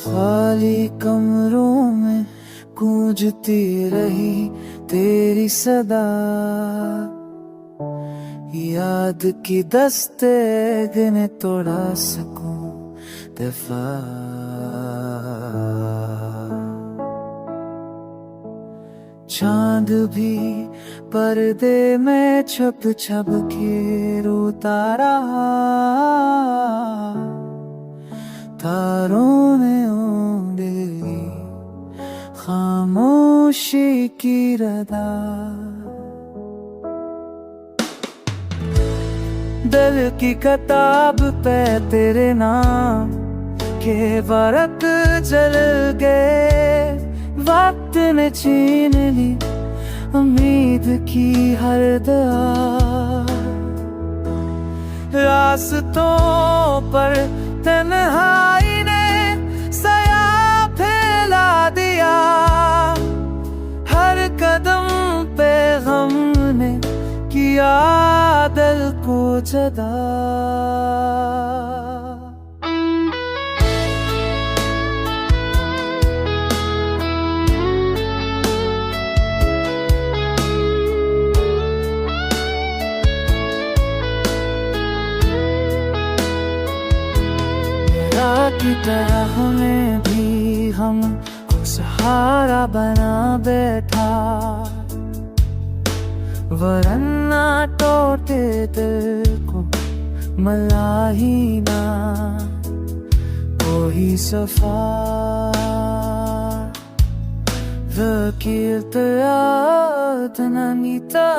खाली कमरों में गूंजती रही तेरी सदा, याद की दस्ते गिने तोड़ा सकूं दफा। चांद भी पर्दे में छुप छुप के रोता रहा, तारों ने ओढ़ ली खामोशी की रदा। दिल की किताब पे तेरे नाम के वर्क जल गए, वक्त ने छीन ली उम्मीद की हर दुआ। रास्तों पर तन्हाई ने साया फैला दिया, हर कदम पे गम ने किया दिल को जदा। की तरह हमें भी हम को सहारा बना बैठा, वरना टूटे दिल को मला ही ना कोई सफा। वकील तनानीता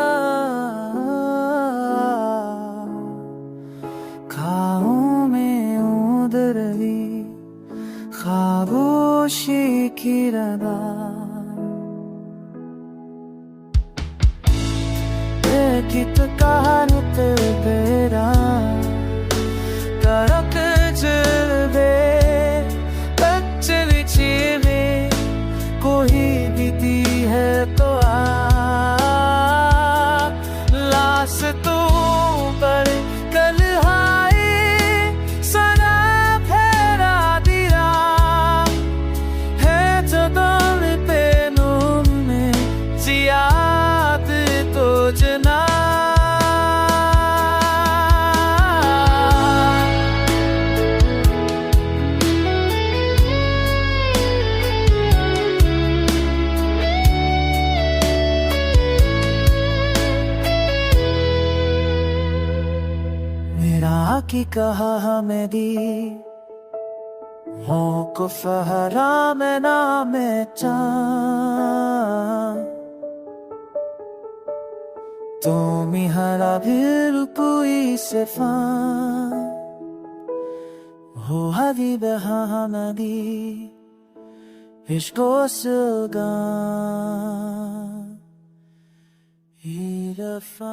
खाओं में उड़ रही खामोशी की रदा। कित कहानी तेरा तरक जलवे बच्चन चीवे कोई बीती है तो आ लाश तो पर कल की कहा हमें दी मौक़िफ़ हराम नाम चाँद, तुम हरा भी पुई से फान हो हबीब हमदी इश्क़ो सुगा इरफान।